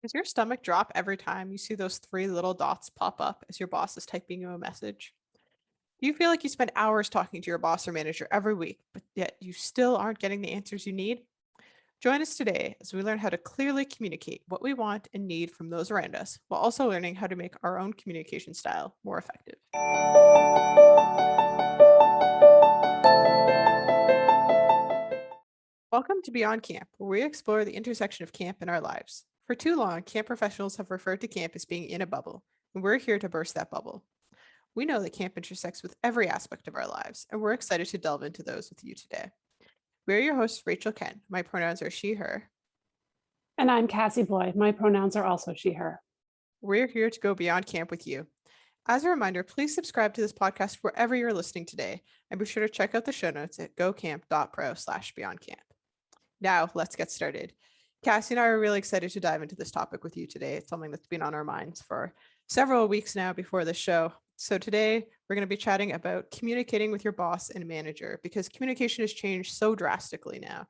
Does your stomach drop every time you see those three little dots pop up as your boss is typing you a message? Do you feel like you spend hours talking to your boss or manager every week, but yet you still aren't getting the answers you need? Join us today as we learn how to clearly communicate what we want and need from those around us, while also learning how to make our own communication style more effective. Welcome to Beyond Camp, where we explore the intersection of camp in our lives. For too long, camp professionals have referred to camp as being in a bubble, and we're here to burst that bubble. We know that camp intersects with every aspect of our lives, and we're excited to delve into those with you today. We're your hosts, Rachel Ken. My pronouns are she, her. And I'm Cassie Bloy. My pronouns are also she, her. We're here to go beyond camp with you. As a reminder, please subscribe to this podcast wherever you're listening today, and be sure to check out the show notes at gocamp.pro/beyondcamp. Now, let's get started. Cassie and I are really excited to dive into this topic with you today. It's something that's been on our minds for several weeks now before this show. So today, we're going to be chatting about communicating with your boss and manager because communication has changed so drastically now.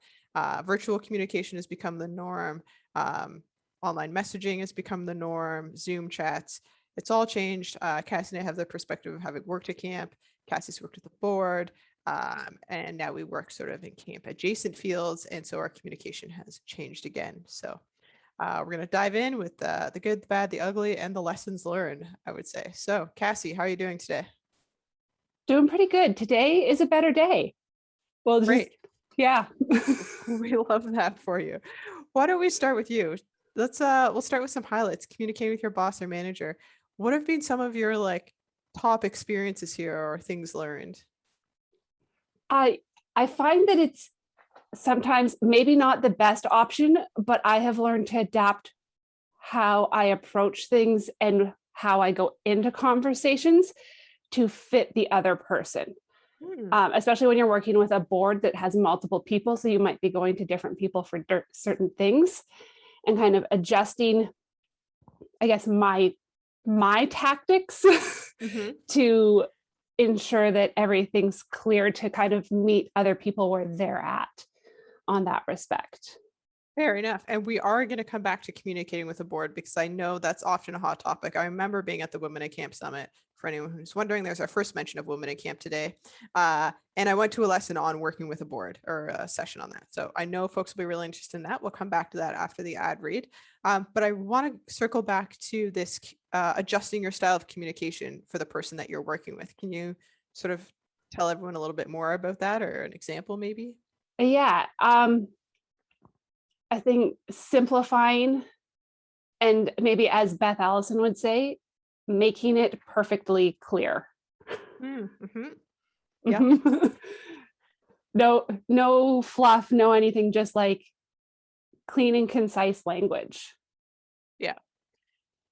Virtual communication has become the norm. Online messaging has become the norm. Zoom chats. It's all changed. Cassie and I have the perspective of having worked at camp. Cassie's worked at the board. And now we work sort of in camp adjacent fields. And so our communication has changed again. So we're going to dive in with the good, the bad, the ugly, and the lessons learned, I would say. So Cassie, how are you doing today? Doing pretty good. Today is a better day. Well, Great. Yeah. We love that for you. Why don't we start with you? We'll start with some highlights. Communicating with your boss or manager. What have been some of your top experiences here or things learned? I find that it's sometimes maybe not the best option, but I have learned to adapt how I approach things and how I go into conversations to fit the other person. Especially when you're working with a board that has multiple people. So you might be going to different people for certain things and kind of adjusting, I guess, my tactics to ensure that everything's clear to kind of meet other people where they're at on that respect. Fair enough. And we are going to come back to communicating with the board because I know that's often a hot topic. I remember being at the Women in Camp Summit. For anyone who's wondering, there's our first mention of Women in Camp today. And I went to a lesson on working with a board or a session on that. So I know folks will be really interested in that. We'll come back to that after the ad read. But I want to circle back to this adjusting your style of communication for the person that you're working with. Can you sort of tell everyone a little bit more about that or an example maybe? Yeah. I think simplifying and maybe, as Beth Allison would say, making it perfectly clear. Yeah. No fluff, no anything, just like clean and concise language. Yeah,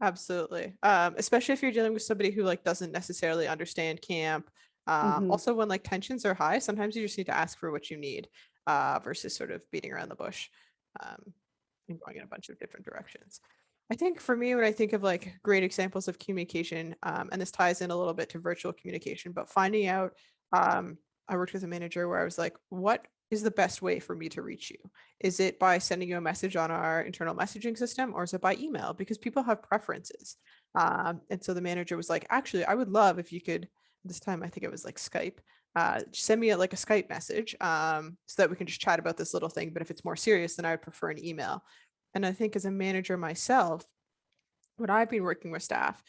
absolutely. Especially if you're dealing with somebody who doesn't necessarily understand camp. Also when tensions are high, sometimes you just need to ask for what you need versus sort of beating around the bush and going in a bunch of different directions. I think for me, when I think of great examples of communication, and this ties in a little bit to virtual communication, but finding out, I worked with a manager where I was like, what is the best way for me to reach you? Is it by sending you a message on our internal messaging system or is it by email? Because people have preferences. And so the manager was like, actually, I would love if you could, this time I think it was Skype, send me a Skype message so that we can just chat about this little thing. But if it's more serious, then I would prefer an email. And I think as a manager myself, when I've been working with staff,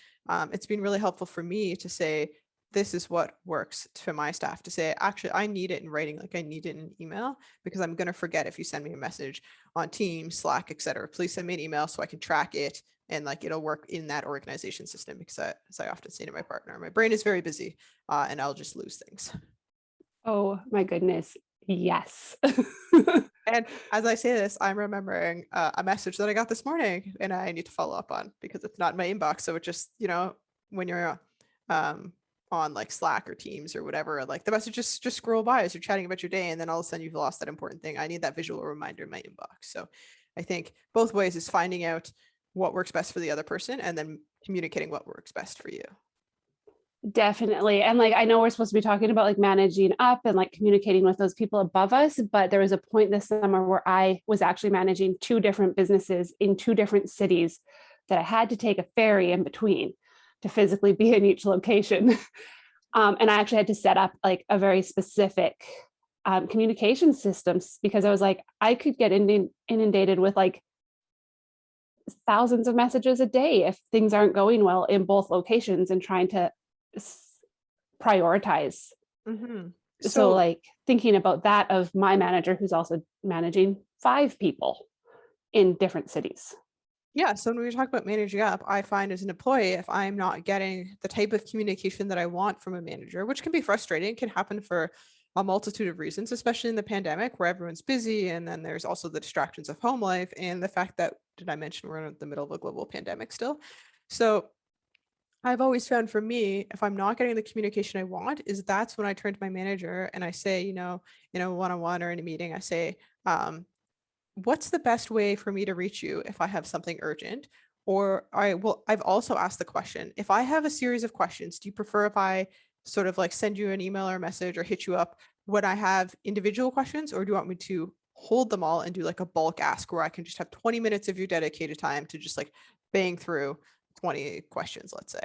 it's been really helpful for me to say, this is what works for my staff to say, actually, I need it in writing, I need it in email, because I'm going to forget if you send me a message on Teams, Slack, etc. Please send me an email so I can track it and it'll work in that organization system, because as I often say to my partner, my brain is very busy and I'll just lose things. Oh my goodness. Yes. And as I say this, I'm remembering a message that I got this morning and I need to follow up on because it's not in my inbox. So it just, when you're on Slack or Teams or whatever, the messages just scroll by as you're chatting about your day. And then all of a sudden you've lost that important thing. I need that visual reminder in my inbox. So I think both ways is finding out what works best for the other person and then communicating what works best for you. Definitely. And like, I know we're supposed to be talking about like managing up and like communicating with those people above us, but there was a point this summer where I was actually managing two different businesses in two different cities that I had to take a ferry in between to physically be in each location. And I actually had to set up like a very specific communication systems because I was like, I could get inundated with like thousands of messages a day if things aren't going well in both locations and trying to prioritize. Hmm. So So like thinking about that of my manager who's also managing 5 people in different cities. yeah, so when we talk about managing up, I find as an employee, if I'm not getting the type of communication that I want from a manager, which can be frustrating, can happen for a multitude of reasons, especially in the pandemic where everyone's busy. And then there's also the distractions of home life and the fact that, did I mention we're in the middle of a global pandemic still? So I've always found for me, if I'm not getting the communication I want, is that's when I turn to my manager and I say, in a one-on-one or in a meeting, I say, what's the best way for me to reach you if I have something urgent? Or I've also asked the question, if I have a series of questions, do you prefer if I sort of like send you an email or a message or hit you up when I have individual questions, or do you want me to hold them all and do like a bulk ask where I can just have 20 minutes of your dedicated time to just like bang through 20 questions, let's say?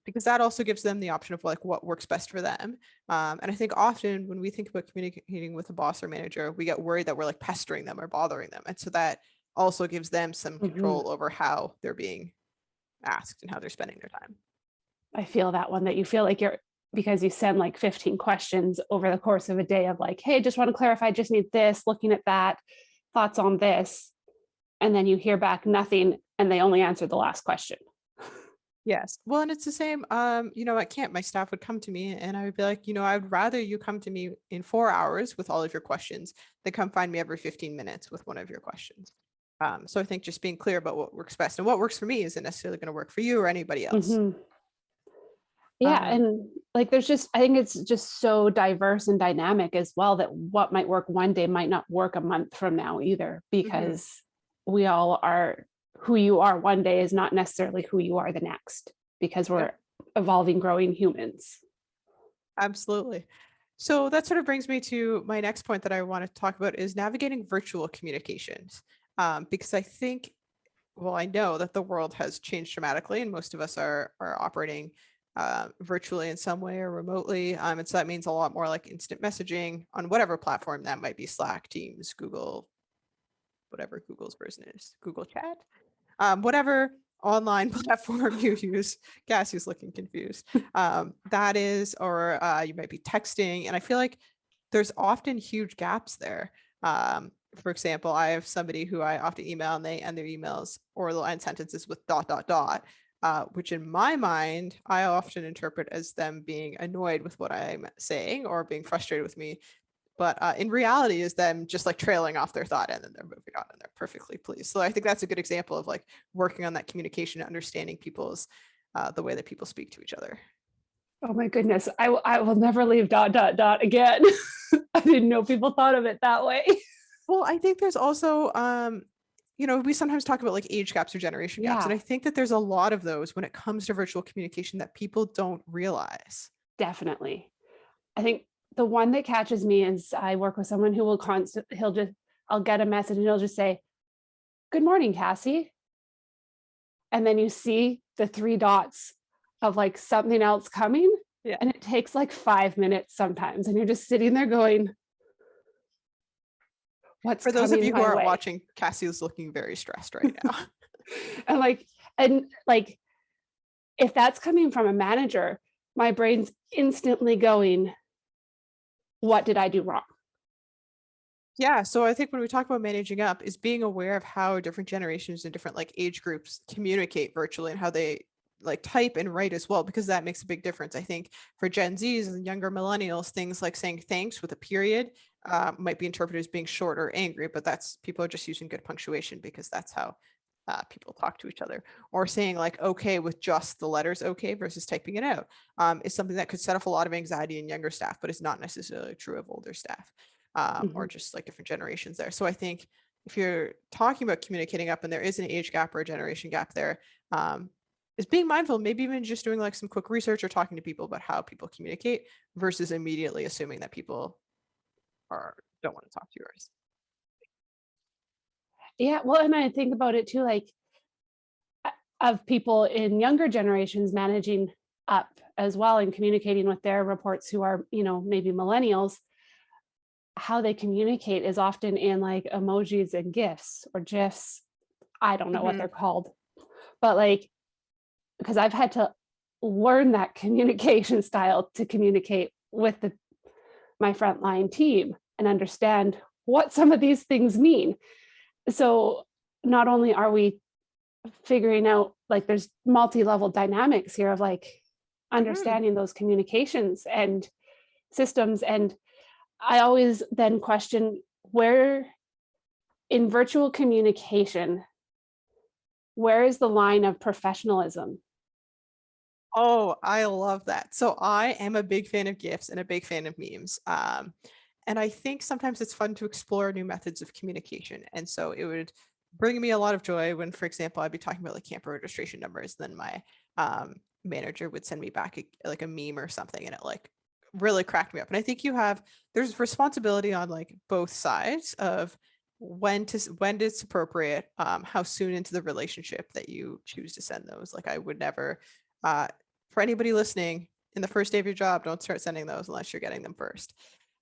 Because that also gives them the option of like what works best for them. And I think often when we think about communicating with a boss or manager, we get worried that we're like pestering them or bothering them. And so that also gives them some Mhm. control over how they're being asked and how they're spending their time. I feel that one that you feel like you're because you send like 15 questions over the course of a day of like, hey, just want to clarify, just need this, looking at that, thoughts on this. And then you hear back nothing and they only answered the last question. Yes. Well, and it's the same, at camp, my staff would come to me and I would be like, I would rather you come to me in 4 hours with all of your questions than come find me every 15 minutes with one of your questions. So I think just being clear about what works best and what works for me isn't necessarily going to work for you or anybody else. Mhm. Yeah. Um, And like, I think it's just so diverse and dynamic as well that what might work one day might not work a month from now either, mhm. because we all are who you are one day is not necessarily who you are the next, because Yep, we're evolving, growing humans. absolutely. So that sort of brings me to my next point that I want to talk about is navigating virtual communications. Because I think, well, I know that the world has changed dramatically, and most of us are operating virtually in some way or remotely. And so that means a lot more like instant messaging on whatever platform that might be: Slack, Teams, Google, whatever Google's version is, Google Chat, whatever online platform you use. Cassie's looking confused. That is, or you might be texting. And I feel like there's often huge gaps there. For example, I have somebody who I often email and they end their emails or they'll end sentences with dot, dot, dot, which in my mind, I often interpret as them being annoyed with what I'm saying or being frustrated with me, but in reality is them just like trailing off their thought and then they're moving on and they're perfectly pleased. So I think that's a good example of like working on that communication and understanding people's the way that people speak to each other. Oh my goodness. I will never leave dot, dot, dot again. I didn't know people thought of it that way. Well, I think there's also we sometimes talk about like age gaps or generation gaps, and Yeah, I think that there's a lot of those when it comes to virtual communication that people don't realize. definitely. I think the one that catches me is I work with someone who will I'll get a message and he'll just say, good morning, Cassie. And then you see the 3 dots of like something else coming. Yeah. And it takes like 5 minutes sometimes. And you're just sitting there going, what's For those of coming you who my aren't way? watching, Cassie is looking very stressed right now. And like, if that's coming from a manager, my brain's instantly going, what did I do wrong? Yeah, so I think when we talk about managing up is being aware of how different generations and different like age groups communicate virtually and how they like type and write as well, because that makes a big difference. I think for Gen Zs and younger millennials, things like saying thanks with a period might be interpreted as being short or angry, but that's people are just using good punctuation because that's how people talk to each other. Or saying like okay with just the letters okay versus typing it out is something that could set off a lot of anxiety in younger staff, but it's not necessarily true of older staff or Mhm. just like different generations there. So I think if you're talking about communicating up and there is an age gap or a generation gap there, um, is being mindful, maybe even just doing like some quick research or talking to people about how people communicate versus immediately assuming that people are don't want to talk to yours. Yeah, well, and I think about it too, like of people in younger generations managing up as well and communicating with their reports who are, maybe millennials, how they communicate is often in like emojis and gifs or gifs. I don't know what Hmm. they're called, but like, because I've had to learn that communication style to communicate with my frontline team and understand what some of these things mean. So not only are we figuring out like there's multi-level dynamics here of like Hmm. understanding those communications and systems, and I always then question where in virtual communication, where is the line of professionalism? Oh, I love that. So I am a big fan of GIFs and a big fan of memes. And I think sometimes it's fun to explore new methods of communication. And so it would bring me a lot of joy when, for example, I'd be talking about like camper registration numbers, then my manager would send me back like a meme or something, and it like really cracked me up. And I think there's responsibility on like both sides of when it's appropriate, how soon into the relationship that you choose to send those. Like I would never uh, for anybody listening, in the first day of your job, don't start sending those unless you're getting them first.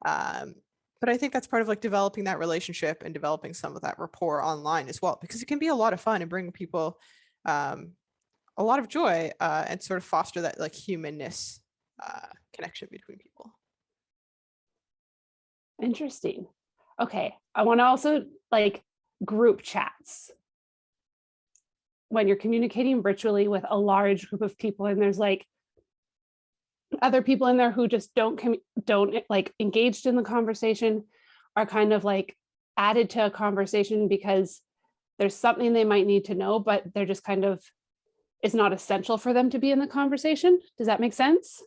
Um, but I think that's part of like developing that relationship and developing some of that rapport online as well, because it can be a lot of fun and bring people um, a lot of joy and sort of foster that like humanness connection between people. Interesting. Okay, I want to also like group chats when you're communicating virtually with a large group of people and there's like other people in there who just don't like engaged in the conversation, are kind of like added to a conversation because there's something they might need to know, but they're just kind of, it's not essential for them to be in the conversation. Does that make sense?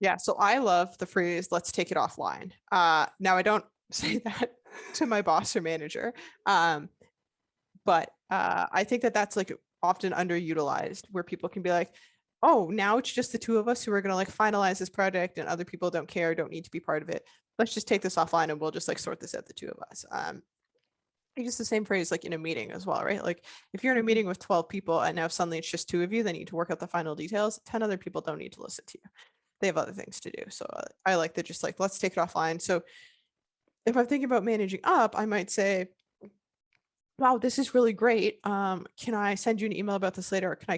Yeah, so I love the phrase "let's take it offline." Now I don't say that to my boss or manager, um, but I think that that's like often underutilized, where people can be like, "Oh, now it's just the two of us who are going to like finalize this project, and other people don't care, don't need to be part of it. Let's just take this offline, and we'll just like sort this out, the two of us." I use the same phrase like in a meeting as well, right? Like if you're in a Mhm. meeting with 12 people and now suddenly it's just two of you, they need to work out the final details. 10 other people don't need to listen to you. They have other things to do. So I like to just like, let's take it offline. So if I'm thinking about managing up, I might say, wow, this is really great. Can I send you an email about this later, or can I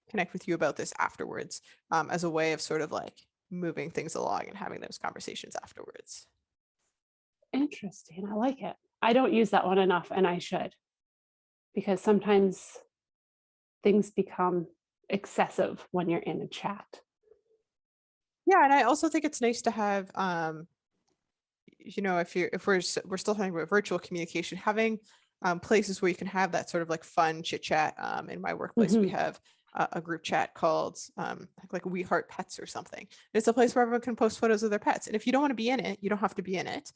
connect with you about this afterwards, as a way of sort of like moving things along and having those conversations afterwards. Interesting. I like it. I don't use that one enough, and I should, because sometimes things become excessive when you're in a chat. Yeah, and I also think it's nice to have, if we're still talking about virtual communication, having places where you can have that sort of like fun chit chat. In my workplace, we Mhm. have a group chat called like We Heart Pets or something. And it's a place where everyone can post photos of their pets. And if you don't want to be in it, you don't have to be in it.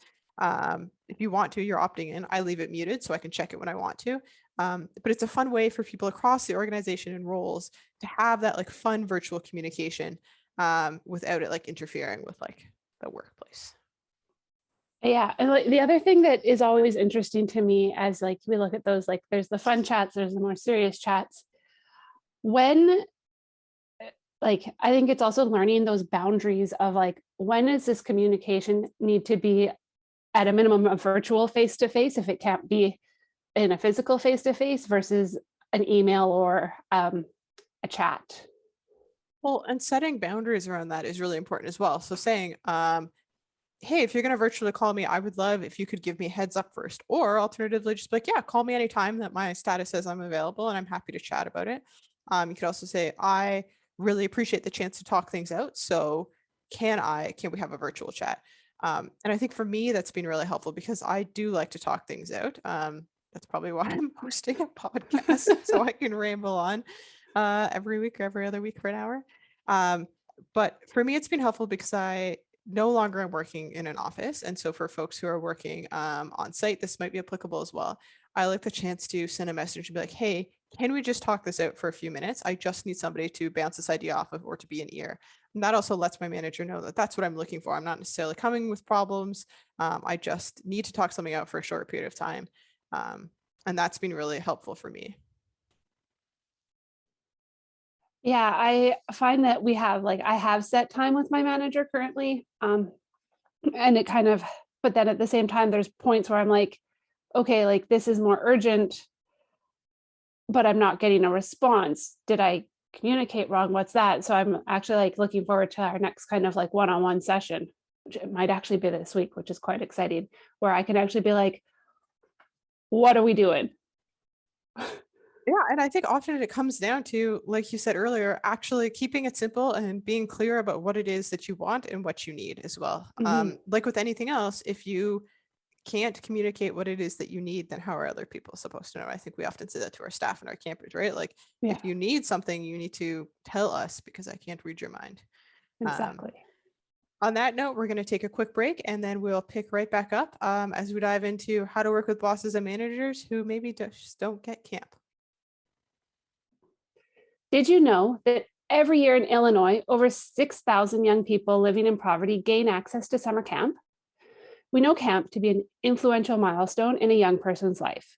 If you want to, you're opting in. I leave it muted so I can check it when I want to. But it's a fun way for people across the organization and roles to have that like fun virtual communication without it like interfering with like the workplace. Yeah, and like the other thing that is always interesting to me as like we look at those, like there's the fun chats, there's the more serious chats. When like I think it's also learning those boundaries of like when does this communication need to be at a minimum a virtual face to face if it can't be in a physical face to face versus an email or a chat. Well, and setting boundaries around that is really important as well. So saying, hey, if you're going to virtually call me, I would love if you could give me a heads up first. Or alternatively, just be like, yeah, call me anytime that my status says I'm available and I'm happy to chat about it. You could also say, I really appreciate the chance to talk things out. So can we have a virtual chat? And I think for me, that's been really helpful because I do like to talk things out. That's probably why I'm hosting a podcast so I can ramble on every week or every other week for an hour. Um, but for me, it's been helpful because I no longer am working in an office. And so for folks who are working on site, this might be applicable as well. I like the chance to send a message and be like, hey, can we just talk this out for a few minutes? I just need somebody to bounce this idea off of or to be an ear. And that also lets my manager know that that's what I'm looking for. I'm not necessarily coming with problems. I just need to talk something out for a short period of time. And that's been really helpful for me. Yeah, I find that I have set time with my manager currently. And it kind of, but then at the same time, there's points where I'm like, okay, like this is more urgent, but I'm not getting a response. Did I communicate wrong? What's that? So I'm actually like looking forward to our next kind of like one-on-one session, which it might actually be this week, which is quite exciting, where I can actually be like, what are we doing? Yeah, and I think often it comes down to, like you said earlier, actually keeping it simple and being clear about what it is that you want and what you need as well. Mhm. Like with anything else, if you can't communicate what it is that you need, then how are other people supposed to know? I think we often say that to our staff and our campers, right? Like, Yeah, if you need something, you need to tell us because I can't read your mind. Um, exactly. on that note, we're going to take a quick break and then we'll pick right back up as we dive into how to work with bosses and managers who maybe just don't get camp. Did you know that every year in Illinois, over 6,000 young people living in poverty gain access to summer camp? We know camp to be an influential milestone in a young person's life.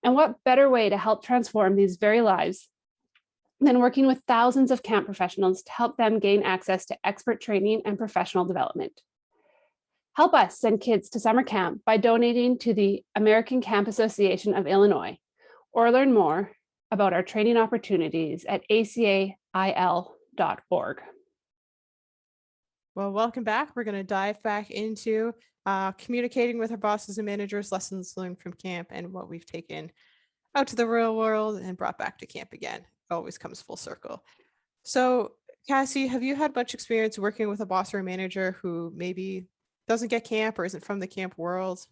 And what better way to help transform these very lives than working with thousands of camp professionals to help them gain access to expert training and professional development? Help us send kids to summer camp by donating to the American Camp Association of Illinois, or learn more about our training opportunities at acail.org. Well, welcome back. We're going to dive back into communicating with our bosses and managers, lessons learned from camp, and what we've taken out to the real world and brought back to camp again. It always comes full circle. So, Cassie, have you had much experience working with a boss or a manager who maybe doesn't get camp or isn't from the camp world?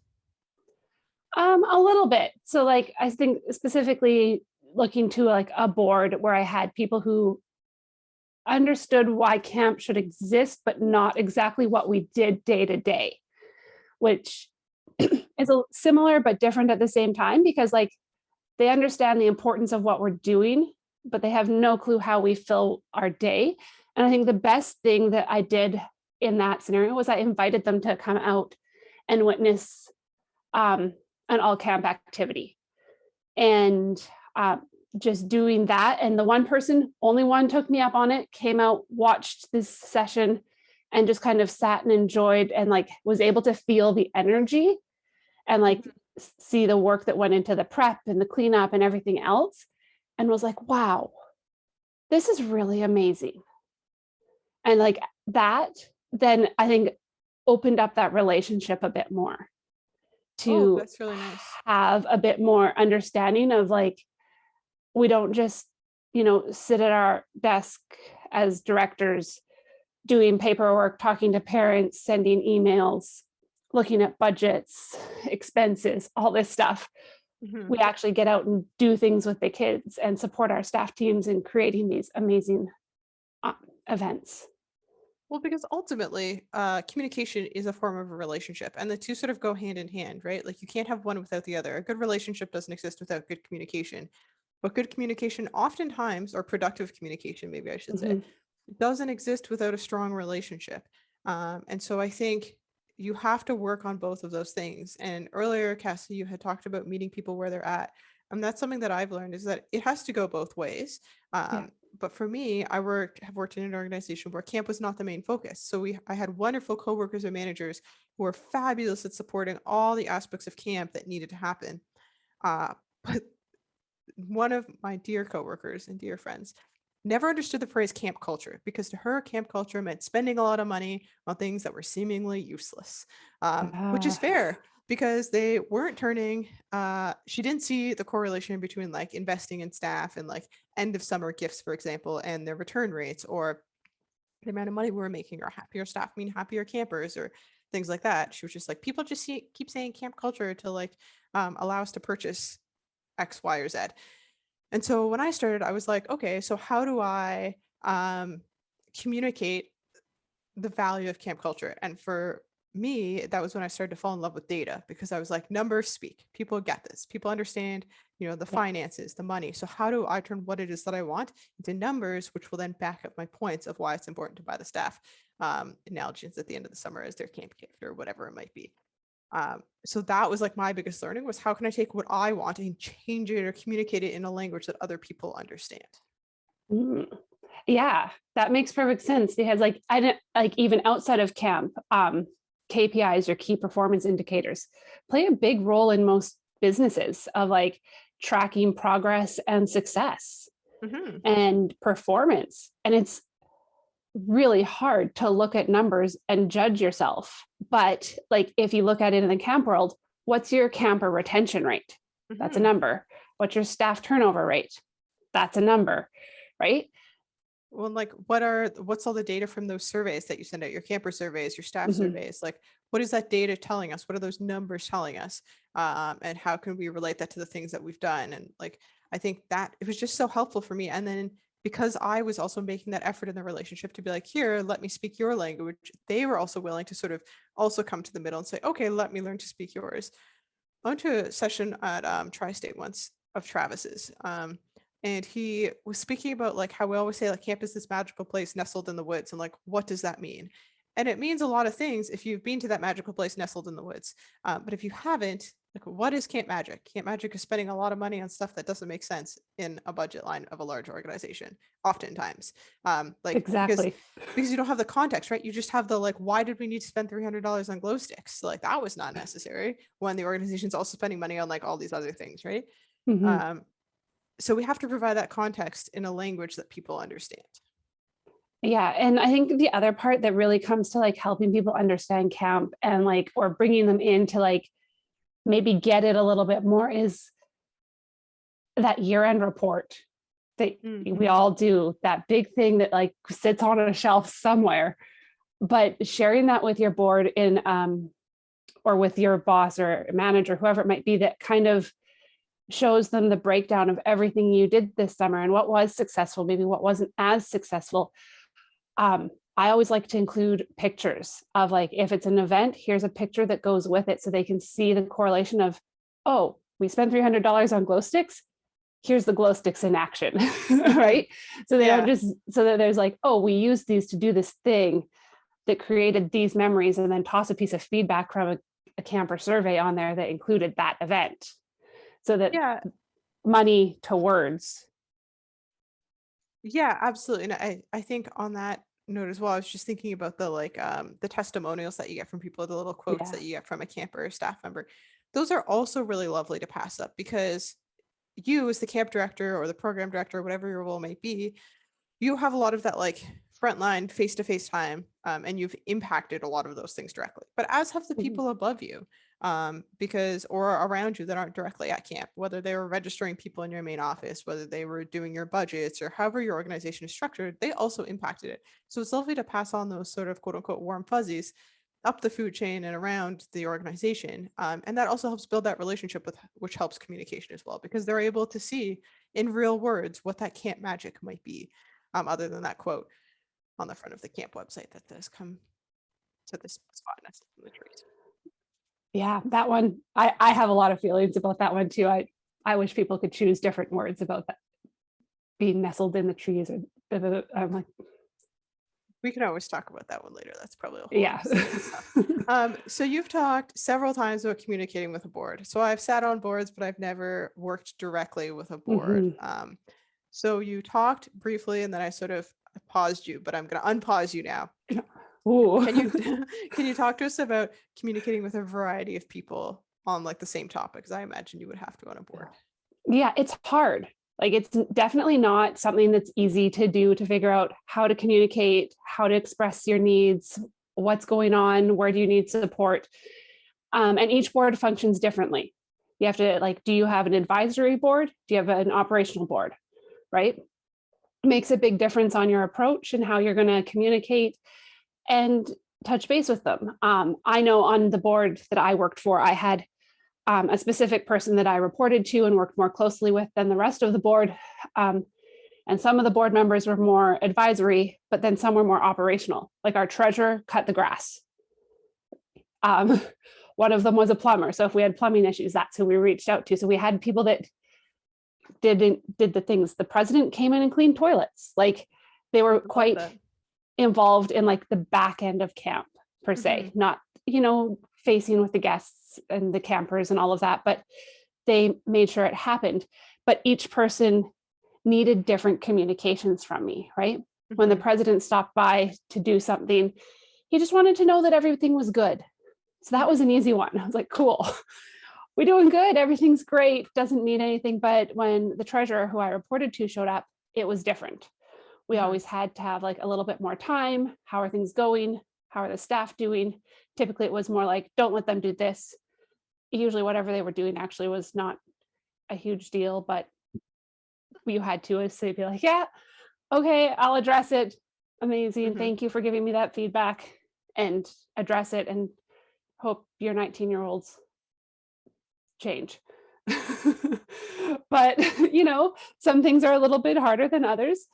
A little bit. So like I think specifically looking to like a board where I had people who understood why camp should exist, but not exactly what we did day to day, which is a similar but different at the same time because like they understand the importance of what we're doing, but they have no clue how we fill our day. And I think the best thing that I did in that scenario was I invited them to come out and witness an all camp activity. And just doing that. And the one person, only one took me up on it, came out, watched this session, and just kind of sat and enjoyed and like was able to feel the energy and like see the work that went into the prep and the cleanup and everything else. And was like, wow, this is really amazing. And like that, then I think opened up that relationship a bit more Oh, to that's really nice. have a bit more understanding of like, we don't just, sit at our desk as directors doing paperwork, talking to parents, sending emails, looking at budgets, expenses, all this stuff. Mhm. We actually get out and do things with the kids and support our staff teams in creating these amazing uh, events. Well, because ultimately, communication is a form of a relationship, and the two sort of go hand in hand, right? Like you can't have one without the other. A good relationship doesn't exist without good communication. But good communication, oftentimes, or productive communication, maybe I should say, Mhm. doesn't exist without a strong relationship. And so I think you have to work on both of those things. And earlier, Cassie, you had talked about meeting people where they're at. And that's something that I've learned is that it has to go both ways. Yeah. But for me, have worked in an organization where camp was not the main focus. So I had wonderful coworkers and managers who were fabulous at supporting all the aspects of camp that needed to happen. Uh, but one of my dear coworkers and dear friends never understood the phrase camp culture because to her, camp culture meant spending a lot of money on things that were seemingly useless, which is Ah, fair because they weren't turning. She didn't see the correlation between like investing in staff and like end of summer gifts, for example, and their return rates or the amount of money we were making or happier staff mean happier campers or things like that. She was just like, people just keep saying camp culture to like allow us to purchase X, Y, or Z. And so when I started, I was like, okay, so how do I communicate the value of camp culture? And for me, that was when I started to fall in love with data, because I was like, numbers speak. People get this. People understand, the Yeah. finances, the money. So how do I turn what it is that I want into numbers, which will then back up my points of why it's important to buy the staff Nalgene at the end of the summer as their camp gift or whatever it might be. So that was like my biggest learning, was how can I take what I want and change it or communicate it in a language that other people understand? Mm. Yeah, that makes perfect sense, because like I didn't like, even outside of camp, KPIs or key performance indicators play a big role in most businesses of like tracking progress and success Hmm. and performance. And it's really hard to look at numbers and judge yourself. But like if you look at it in the camp world, what's your camper retention rate? That's a Hmm. number. What's your staff turnover rate? That's a number, right? Well, like, what's all the data from those surveys that you send out, your camper surveys, your staff Mhm. surveys? Like, what is that data telling us? What are those numbers telling us? And how can we relate that to the things that we've done? And like, I think that it was just so helpful for me. And then because I was also making that effort in the relationship to be like, here, let me speak your language, they were also willing to sort of also come to the middle and say, okay, let me learn to speak yours. I went to a session at Tri-State once of Travis's, and he was speaking about like how we always say like camp is this magical place nestled in the woods, and like what does that mean? And it means a lot of things if you've been to that magical place nestled in the woods. But if you haven't, like what is camp magic? Camp magic is spending a lot of money on stuff that doesn't make sense in a budget line of a large organization, oftentimes. Like because Exactly. because you don't have the context, right? You just have the like, why did we need to spend $300 on glow sticks? Like that was not necessary when the organization's also spending money on like all these other things, right? Mhm. Um, so we have to provide that context in a language that people understand. Yeah, and I think the other part that really comes to like helping people understand camp and like, or bringing them in to like maybe get it a little bit more, is that year-end report that we Mhm. all do, that big thing that like sits on a shelf somewhere. But sharing that with your board in or with your boss or manager, whoever it might be, that kind of shows them the breakdown of everything you did this summer and what was successful, maybe what wasn't as successful. I always like to include pictures of like, if it's an event, here's a picture that goes with it so they can see the correlation of, oh, we spent $300 on glow sticks. Here's the glow sticks in action, Mhm. right? So they don't Yeah. just, so that there's like, oh, we used these to do this thing that created these memories, and then toss a piece of feedback from a camper survey on there that included that event. So that Yeah. money to words. Yeah, absolutely. And I think on that note as well, I was just thinking about the like the testimonials that you get from people, the little quotes Yeah. that you get from a camper or staff member. Those are also really lovely to pass up, because you as the camp director or the program director, or whatever your role might be, you have a lot of that like frontline face-to-face time, and you've impacted a lot of those things directly, but as have the Mhm. people above you, because or around you that aren't directly at camp, whether they were registering people in your main office, whether they were doing your budgets, or however your organization is structured, they also impacted it. So it's lovely to pass on those sort of quote unquote warm fuzzies up the food chain and around the organization, and that also helps build that relationship, with which helps communication as well, because they're able to see in real words what that camp magic might be, other than that quote on the front of the camp website that does come to this spot nestled in the trees. Yeah, that one, I have a lot of feelings about that one too. I wish people could choose different words about that, being nestled in the trees, or I'm like, We can always talk about that one later. That's probably a whole yeah. episode in itself. So you've talked several times about communicating with a board. So I've sat on boards, but I've never worked directly with a board. Mhm. So you talked briefly, and then I sort of paused you, but I'm going to unpause you now. Ooh. Can you can you talk to us about communicating with a variety of people on like the same topic? Because I imagine you would have to on a board. Yeah, it's hard. Like it's definitely not something that's easy to do, to figure out how to communicate, how to express your needs, what's going on, where do you need support. And each board functions differently. You have to like, do you have an advisory board? Do you have an operational board? Right? Makes a big difference on your approach and how you're going to communicate and touch base with them. I know on the board that I worked for, I had a specific person that I reported to and worked more closely with than the rest of the board. Um, and some of the board members were more advisory, but then some were more operational. Like our treasurer cut the grass. One of them was a plumber. So if we had plumbing issues, that's who we reached out to. So we had people that did the things. The president came in and cleaned toilets. Like they were quite involved in like the back end of camp per se, not, facing with the guests and the campers and all of that, but they made sure it happened. But each person needed different communications from me, right? When the president stopped by to do something, he just wanted to know that everything was good. So that was an easy one. I was like, cool, we're doing good. Everything's great. Doesn't need anything. But when the treasurer who I reported to showed up, it was different. We always had to have like a little bit more time. How are things going? How are the staff doing? Typically it was more like, don't let them do this. Usually whatever they were doing actually was not a huge deal, but you had to say, be like, yeah, okay, I'll address it. Amazing. Thank you for giving me that feedback, and address it, and hope your 19-year-olds change. But, some things are a little bit harder than others.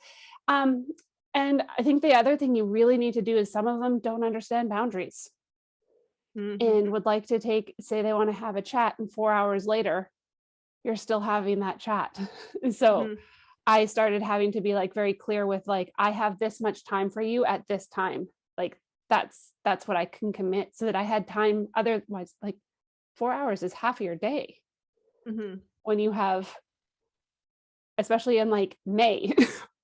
And I think the other thing you really need to do is some of them don't understand boundaries and would like to say they want to have a chat, and 4 hours later, you're still having that chat. So I started having to be like very clear with like, I have this much time for you at this time. Like that's what I can commit, so that I had time. Otherwise, like 4 hours is half of your day. When you have, especially in like May,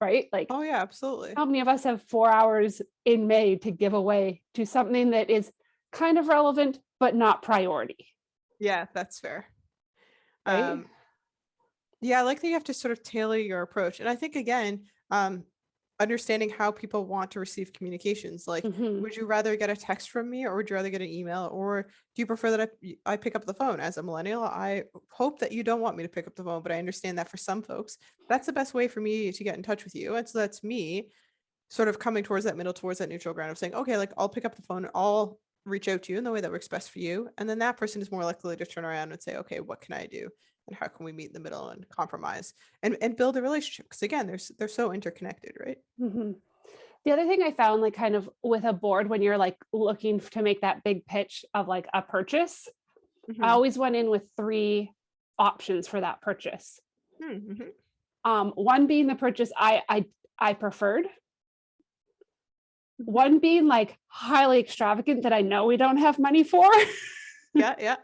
right? Like, oh yeah, absolutely. how many of us have 4 hours in May to give away to something that is kind of relevant, but not priority? Yeah, that's fair. Right. Yeah, I like that you have to sort of tailor your approach. And I think again, understanding how people want to receive communications. Like, would you rather get a text from me, or would you rather get an email, or do you prefer that I pick up the phone? As a millennial, I hope that you don't want me to pick up the phone, but I understand that for some folks, that's the best way for me to get in touch with you. And so that's me sort of coming towards that middle, towards that neutral ground of saying, okay, like I'll pick up the phone, I'll reach out to you in the way that works best for you. And then that person is more likely to turn around and say, okay, what can I do? And how can we meet in the middle and compromise and build a relationship? Because again, they're so interconnected, right? The other thing I found, like kind of with a board, when you're like looking to make that big pitch of like a purchase, I always went in with 3 options for that purchase. One being the purchase I preferred. One being like highly extravagant that I know we don't have money for. Yeah.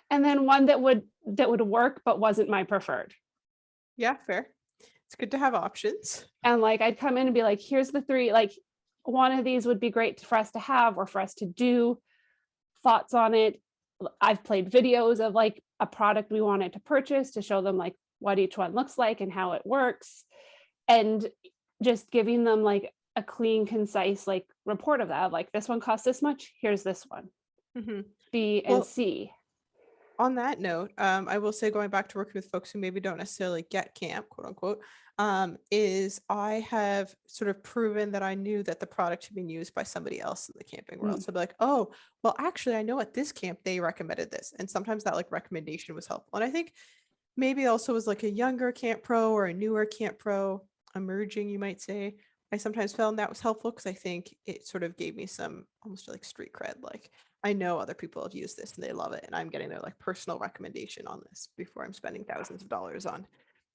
And then one that would work but wasn't my preferred. Yeah, fair. It's good to have options. And like I'd come in and be like, here's the 3, like one of these would be great for us to have or for us to do. Thoughts on it. I've played videos of like a product we wanted to purchase to show them like what each one looks like and how it works, and just giving them like a clean, concise like report of that. Like, this one costs this much. Here's this one. B and C. On that note, I will say, going back to working with folks who maybe don't necessarily get camp, quote unquote, is I have sort of proven that I knew that the product had been used by somebody else in the camping world. So I'd be like, oh, well, actually, I know at this camp they recommended this. And sometimes that like recommendation was helpful. And I think maybe also as like a younger camp pro or a newer camp pro, emerging, you might say, I sometimes found that was helpful because I think it sort of gave me some almost like street cred. Like, I know other people have used this and they love it, and I'm getting their like personal recommendation on this before I'm spending thousands of dollars on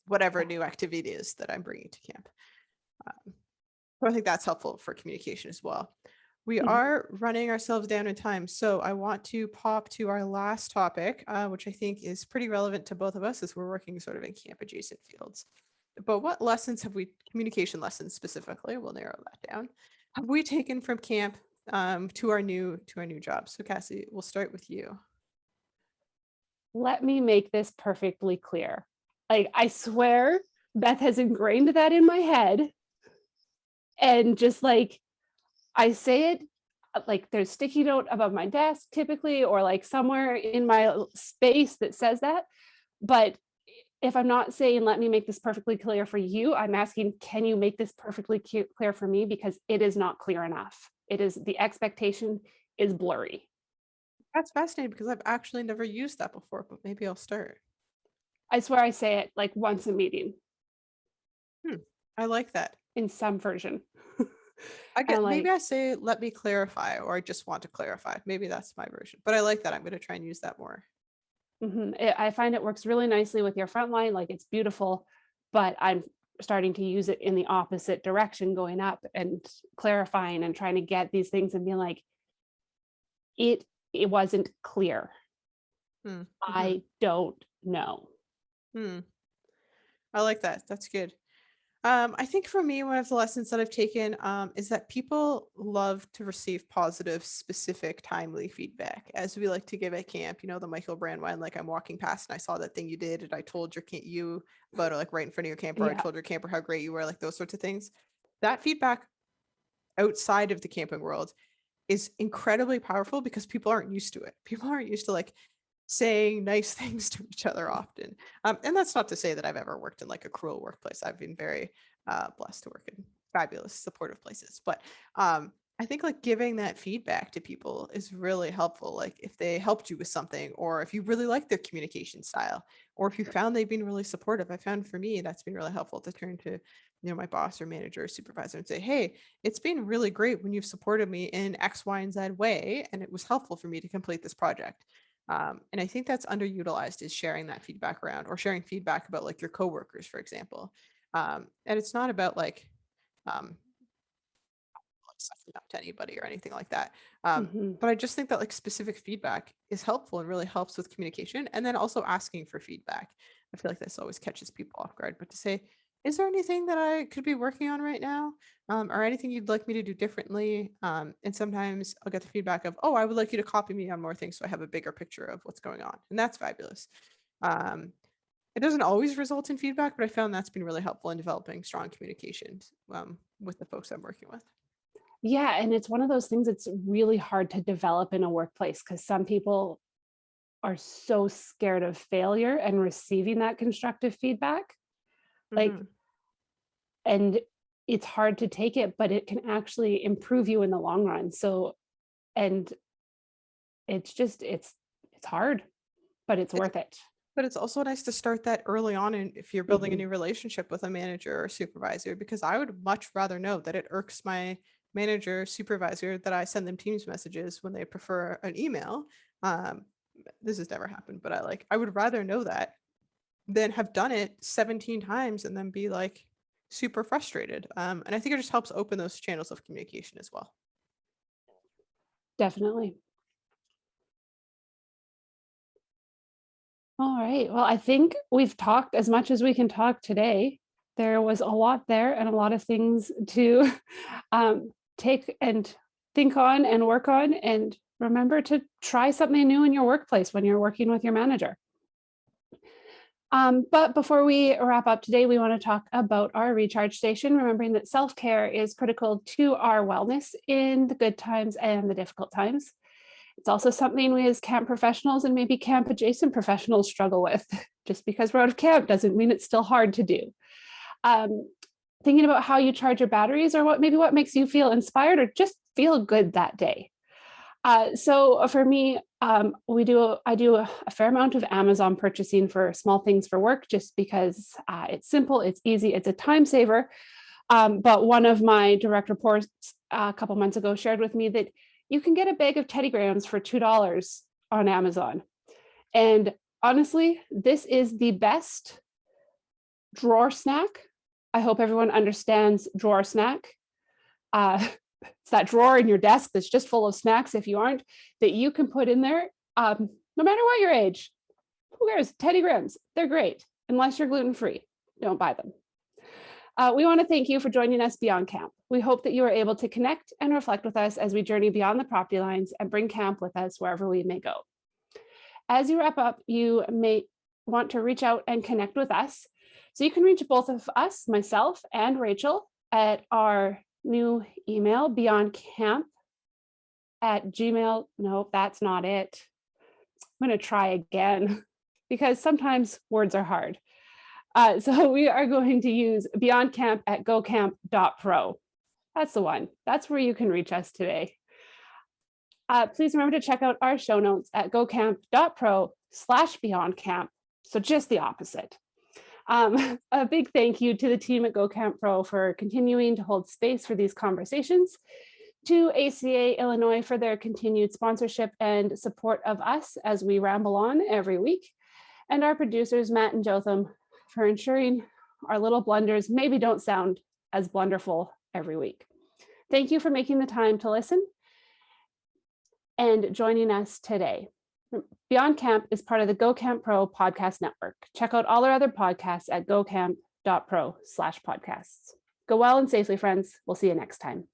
whatever new activity is that I'm bringing to camp. So I think that's helpful for communication as well. We are running ourselves down in time, so I want to pop to our last topic, which I think is pretty relevant to both of us as we're working sort of in camp adjacent fields. But what lessons have we, communication lessons specifically, we'll narrow that down, have we taken from camp to our new job? So Cassie, we'll start with you. Let me make this perfectly clear. Like, I swear Beth has ingrained that in my head. And just like, I say it, like there's sticky note above my desk typically, or like somewhere in my space that says that. But if I'm not saying, let me make this perfectly clear for you, I'm asking, can you make this perfectly clear for me? Because it is not clear enough. It is, the expectation is blurry. That's fascinating because I've actually never used that before, but maybe I'll start. I swear I say it like once a meeting. I like that. In some version. I And get maybe like, I say, let me clarify, or I just want to clarify. Maybe that's my version. But I like that. I'm gonna try and use that more. I find it works really nicely with your front line, like it's beautiful, but I'm starting to use it in the opposite direction, going up and clarifying and trying to get these things and being like, it it wasn't clear. Hmm. Mm-hmm. I don't know. Hmm. I like that. That's good. I think for me, one of the lessons that I've taken is that people love to receive positive, specific, timely feedback, as we like to give at camp. You know, the Michael Brand one, like I'm walking past and I saw that thing you did, and I told you about it, like right in front of your camper. Or I Yeah. told your camper how great you were, like those sorts of things. That feedback outside of the camping world is incredibly powerful because people aren't used to it. People aren't used to like saying nice things to each other often. And that's not to say that I've ever worked in like a cruel workplace. I've been very blessed to work in fabulous, supportive places. But I think like giving that feedback to people is really helpful. Like if they helped you with something, or if you really like their communication style, or if you found they've been really supportive. I found for me that's been really helpful to turn to, my boss or manager or supervisor and say, hey, it's been really great when you've supported me in X, Y, and Z way, and it was helpful for me to complete this project. And I think that's underutilized is sharing that feedback around, or sharing feedback about like your coworkers, for example. And it's not about um, like sucking up to anybody or anything like that. Mhm. But I just think that like specific feedback is helpful and really helps with communication. And then also asking for feedback. I feel like this always catches people off guard. But to say, is there anything that I could be working on right now? Or anything you'd like me to do differently? And sometimes I'll get the feedback of, oh, I would like you to copy me on more things so I have a bigger picture of what's going on. And that's fabulous. Um, it doesn't always result in feedback, but I found that's been really helpful in developing strong communications with the folks I'm working with. Yeah, and it's one of those things that's really hard to develop in a workplace because some people are so scared of failure and receiving that constructive feedback. Like, Mhm. and it's hard to take it, but it can actually improve you in the long run. So, and it's hard, but it's It's worth it. but it's also nice to start that early on in if you're building a Mhm. new relationship with a manager or supervisor, because I would much rather know that it irks my manager, supervisor that I send them Teams messages when they prefer an email. Um, this has never happened, but I would rather know that than have done it 17 times and then be like super frustrated. And I think it just helps open those channels of communication as well. Definitely. All right. Well, I think we've talked as much as we can talk today. There was a lot there and a lot of things to take and think on and work on. And remember to try something new in your workplace when you're working with your manager. But before we wrap up today, we want to talk about our recharge station, remembering that self care is critical to our wellness in the good times and the difficult times. It's also something we as camp professionals and maybe camp adjacent professionals struggle with. Just because we're out of camp doesn't mean it's still hard to do. Um, Thinking about how you charge your batteries or what makes you feel inspired or just feel good that day. So for me, I do a fair amount of Amazon purchasing for small things for work, just because it's simple, it's easy, it's a time saver. But one of my direct reports a couple months ago shared with me that you can get a bag of Teddy Grahams for $2 on Amazon. And honestly, this is the best drawer snack. I hope everyone understands drawer snack. Uh, it's that drawer in your desk that's just full of snacks, if you aren't, that you can put in there, no matter what your age. Who cares? Teddy Grahams, they're great, unless you're gluten free. Don't buy them. We want to thank you for joining us beyond camp. We hope that you are able to connect and reflect with us as we journey beyond the property lines and bring camp with us wherever we may go. As you wrap up, you may want to reach out and connect with us. So you can reach both of us, myself and Rachel, at our new email, beyondcamp@gmail. No, that's not it. I'm going to try again because sometimes words are hard. So we are going to use beyondcamp@gocamp.pro. That's the one. That's where you can reach us today. Please remember to check out our show notes at gocamp.pro/beyondcamp. So just the opposite. A big thank you to the team at Go Camp Pro for continuing to hold space for these conversations, to ACA Illinois for their continued sponsorship and support of us as we ramble on every week, and our producers, Matt and Jotham, for ensuring our little blunders maybe don't sound as blunderful every week. Thank you for making the time to listen and joining us today. Beyond Camp is part of the Go Camp Pro podcast network. Check out all our other podcasts at gocamp.pro/podcasts. Go well and safely, friends. We'll see you next time.